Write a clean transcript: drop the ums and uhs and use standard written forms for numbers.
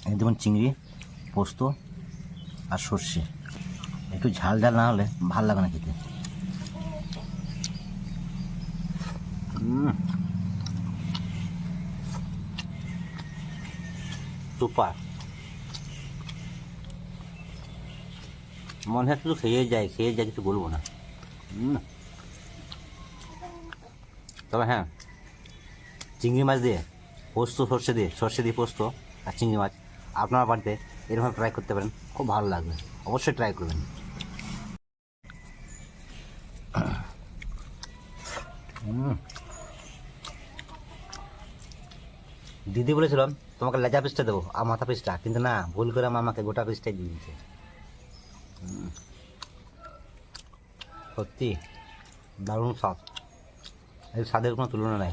এই দেখুন চিংড়ি, পোস্ত আর সর্ষে। একটু ঝাল ঝাল না হলে ভাল লাগে না খেতে। সুপার, মনে হয় শুধু খেয়ে যায় কিছু বলবো না। তবে হ্যাঁ, চিংড়ি মাছ দিয়ে পোস্ত, সর্ষে দিয়ে পোস্ত আর চিংড়ি মাছ আপনার বাড়িতে এরকম ট্রাই করতে পারেন, খুব ভালো লাগবে, অবশ্যই ট্রাই করবেন। দিদি বলেছিলাম তোমাকে লেজা পিসটা দেবো আর মাথা পিসটা, কিন্তু না, ভুল করে আমাকে গোটা পিসটাই দিয়ে দিয়েছে। সত্যি দারুণ স্বাদ, এই স্বাদের কোনো তুলনা নাই।